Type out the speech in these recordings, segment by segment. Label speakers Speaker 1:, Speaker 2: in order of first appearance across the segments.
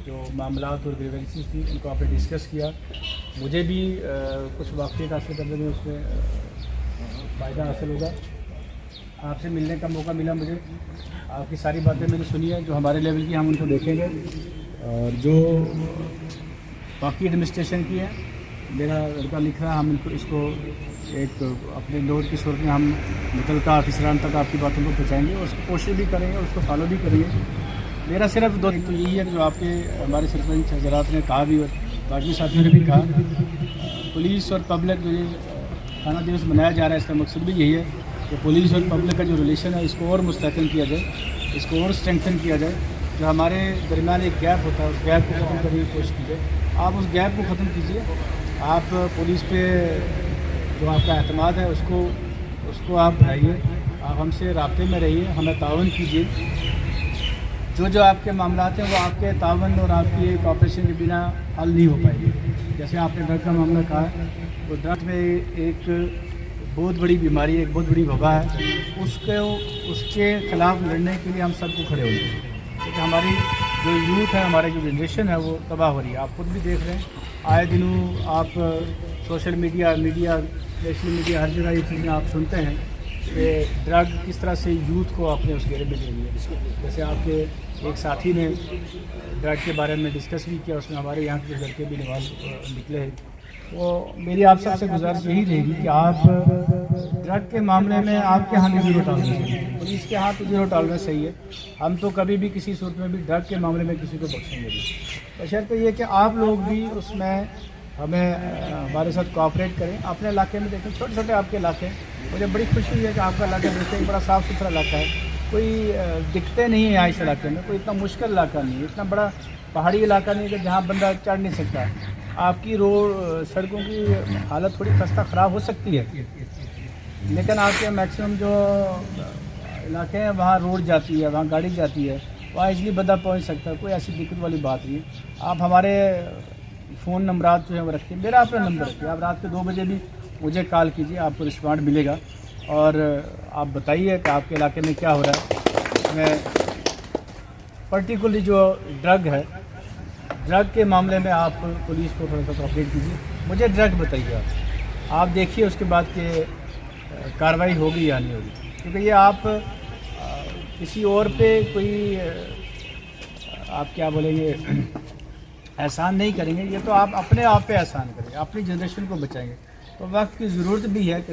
Speaker 1: جو معاملات اور گریوینسز تھی ان کو آپ نے ڈسکس کیا. مجھے بھی کچھ واقعات حاصل کرنے میں اس میں فائدہ حاصل ہوگا. آپ سے ملنے کا موقع ملا مجھے. آپ کی ساری باتیں میں نے سنی ہے جو ہمارے لیول کی ہم ان کو دیکھیں گے, اور جو باقی ایڈمنسٹریشن کی ہے میرا لڑکا لکھ رہا ہے, ہم اس کو ایک اپنے نوٹ کی صورت میں ہم متعلقہ آفیسران تک آپ کی باتوں کو پہنچائیں گے اور اس کی کوشش بھی کریں گے اور اس کو فالو بھی کریں گے. میرا صرف دو تو یہی ہے کہ جو آپ کے ہمارے سرپنچ حضرات نے کہا بھی اور باقی ساتھیوں نے بھی کہا, پولیس اور پبلک جو یہ تھانہ دیوس منایا جا رہا ہے اس کا مقصد بھی یہی ہے کہ پولیس اور پبلک کا جو ریلیشن ہے اس کو اور مستحکم کیا جائے, اس کو اور اسٹرینتھن کیا جائے. جو ہمارے درمیان ایک گیپ ہوتا ہے اس گیپ کو ختم کرنے کی کوشش کیجیے. آپ اس گیپ کو ختم کیجیے. آپ پولیس پہ جو آپ کا اعتماد ہے اس کو آپ بڑھائیے. آپ ہم سے رابطے میں رہیے, ہمیں تعاون کیجیے. جو آپ کے معاملات ہیں وہ آپ کے تعاون اور آپ کی کوآپریشن کے بنا حل نہیں ہو پائے گی. جیسے آپ نے ڈرگ کا معاملہ کہا ہے, تو ڈرگ میں ایک بہت بڑی بیماری ہے, ایک بہت بڑی وبا ہے. اس کے خلاف لڑنے کے لیے ہم سب کو کھڑے ہوئے ہیں, کیونکہ ہماری جو یوتھ ہے, ہماری جو جنریشن ہے وہ تباہ ہو رہی ہے. آپ خود بھی دیکھ رہے ہیں, آئے دنوں آپ سوشل میڈیا نیشنل میڈیا ہر جگہ یہ چیزیں آپ سنتے ہیں کہ ڈرگ کس طرح سے یوتھ کو اپنے اس گھیرے میں لے لیا. جیسے آپ کے ایک ساتھی نے ڈرگ کے بارے میں ڈسکس بھی کیا, اس میں ہمارے یہاں کے لڑکے بھی نکلے ہیں. وہ میری آپ سب سے گزارش یہی رہے گی کہ آپ ڈرگ کے معاملے میں آپ کے ہاں بھی زیرو ٹالرنس ہے, پولیس کے ہاں تو زیرو ٹالرنس صحیح ہے. ہم تو کبھی بھی کسی صورت میں بھی ڈرگ کے معاملے میں کسی کو بخشیں گے بھی, بشرطے یہ کہ آپ لوگ بھی اس میں ہمیں ہمارے ساتھ کوآپریٹ کریں. اپنے علاقے میں دیکھیں, چھوٹے چھوٹے آپ کے علاقے, مجھے بڑی خوشی ہوئی ہے کہ آپ کا علاقہ دیکھیں ایک بڑا صاف ستھرا علاقہ ہے. کوئی دکھتے نہیں ہیں یہاں اس علاقے میں, کوئی اتنا مشکل علاقہ نہیں ہے, اتنا بڑا پہاڑی علاقہ نہیں ہے کہ جہاں بندہ چڑھ نہیں سکتا. آپ کی سڑکوں کی حالت تھوڑی خستہ خراب ہو سکتی ہے, لیکن آپ کے میکسیمم جو علاقے ہیں وہاں روڈ جاتی ہے, وہاں گاڑی جاتی ہے, وہاں ایزلی بندہ پہنچ سکتا ہے. کوئی ایسی دقت والی بات نہیں ہے. آپ ہمارے فون نمبرات جو ہیں وہ رکھیں, میرا اپنا نمبر رکھیے. آپ رات کے 2 بجے بھی مجھے کال کیجیے, آپ کو رسپانڈ ملے گا. اور آپ بتائیے کہ آپ کے علاقے میں کیا ہو رہا ہے. میں پرٹیکولرلی جو ڈرگ ہے, ڈرگ کے معاملے میں آپ پولیس کو تھوڑا سا کوآپریٹ کیجیے. مجھے ڈرگ بتائیے, آپ دیکھیے اس کے بعد کہ کارروائی ہوگی یا نہیں ہوگی. کیونکہ یہ آپ کسی اور پہ کوئی آپ کیا بولیں گے احسان نہیں کریں گے, یہ تو آپ اپنے آپ پہ احسان کریں گے, اپنی جنریشن کو بچائیں گے. تو وقت کی ضرورت بھی ہے کہ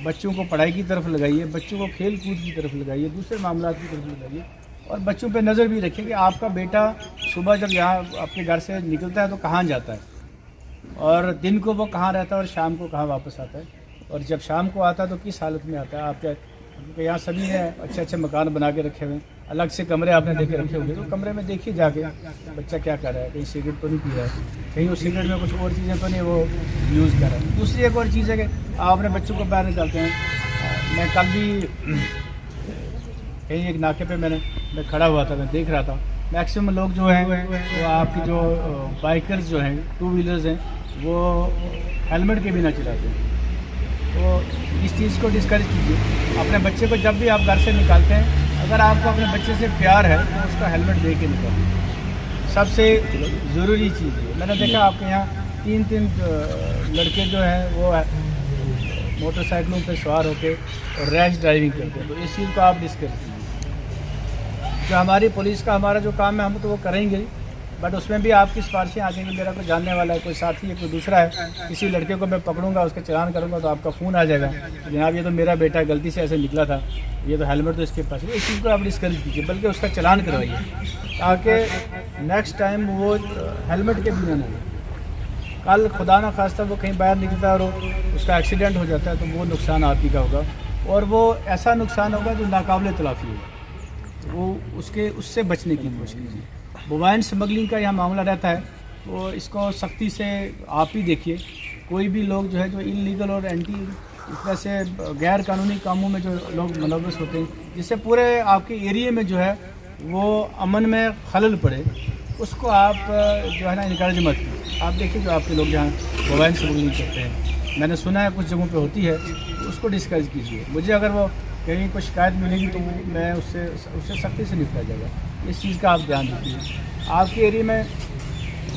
Speaker 1: بچوں کو پڑھائی کی طرف لگائیے, بچوں کو کھیل کود کی طرف لگائیے, دوسرے معاملات کی طرف لگائیے, اور بچوں پہ نظر بھی رکھیں کہ آپ کا بیٹا صبح جب یہاں اپنے گھر سے نکلتا ہے تو کہاں جاتا ہے, اور دن کو وہ کہاں رہتا ہے, اور شام کو کہاں واپس آتا ہے, اور جب شام کو آتا ہے تو کس حالت میں آتا ہے. آپ کیا, کیونکہ یہاں سبھی نے اچھے اچھے مکان بنا کے رکھے ہوئے ہیں, الگ سے کمرے آپ نے دیکھے رکھے ہوئے, تو کمرے میں دیکھیے جا کے بچہ کیا کر رہا ہے, کہیں سگریٹ تو نہیں پی رہا ہے, کہیں اس سگریٹ میں کچھ اور چیزیں تو نہیں وہ یوز کر رہا ہے. دوسری ایک اور چیز ہے کہ آپ اپنے بچوں کو باہر نکالتے ہیں. میں کل بھی کہیں ایک ناکے پہ میں کھڑا ہوا تھا, میں دیکھ رہا تھا میکسیمم لوگ جو ہیں وہ آپ کی جو بائکرز جو ہیں, 2 ویلرز ہیں, وہ ہیلمٹ کے بنا چلاتے ہیں. تو اس چیز کو ڈسکریج کیجیے. اپنے بچے کو جب بھی آپ گھر سے نکالتے ہیں, اگر آپ کو اپنے بچے سے پیار ہے تو اس کا ہیلمٹ دے کے نکالیں. سب سے ضروری چیز ہے. میں نے دیکھا آپ کے یہاں 3 لڑکے جو ہیں وہ موٹر سائیکلوں پہ سوار ہو کے اور ریش ڈرائیونگ کرتے ہیں, تو اس چیز کو آپ ڈسکریج کیجیے. جو ہماری پولیس کا ہمارا جو کام ہے ہم تو وہ کریں گے, بٹ اس میں بھی آپ کی سفارشیں آ جائیں گی. میرا کوئی جاننے والا ہے, کوئی ساتھی ہے, کوئی دوسرا ہے, کسی لڑکے کو میں پکڑوں گا, اس کا چلان کروں گا, تو آپ کا فون آ جائے گا, جناب یہ تو میرا بیٹا غلطی سے ایسے نکلا تھا, یہ تو ہیلمٹ تو اس کے پاس ہے. اس چیز کو آپ ڈسکریج کیجیے, بلکہ اس کا چلان کروائیے, تاکہ نیکسٹ ٹائم وہ ہیلمٹ کے بنا نہ ہو. کل خدا نہ خواستہ وہ کہیں باہر نکلتا ہے اور اس کا ایکسیڈنٹ ہو جاتا ہے, تو وہ نقصان آپ ہی کا ہوگا, اور وہ ایسا نقصان ہوگا جو ناقابل تلافی ہوگا. وہ اس سے بچنے کی کوشش کیجیے. موبائل اسمگلنگ کا یہاں معاملہ رہتا ہے, تو اس کو سختی سے آپ ہی دیکھیے. کوئی بھی لوگ جو ہے جو انلیگل اور اینٹی اس طرح سے غیر قانونی کاموں میں جو لوگ ملوث ہوتے ہیں, جس سے پورے آپ کے ایریے میں جو ہے وہ امن میں خلل پڑے, اس کو آپ جو ہے نا انکریج مت کیجیے. آپ دیکھیے جو آپ کے لوگ جہاں موبائل اسمگلنگ کرتے ہیں, میں نے سنا ہے کچھ جگہوں پہ ہوتی ہے, تو اس کو ڈسکریج کیجیے. مجھے اگر وہ کہیں کوئی شکایت ملے گی تو میں اس سے سختی سے نپٹا جائے گا. اس چیز کا آپ دھیان رکھیے. آپ کے ایریے میں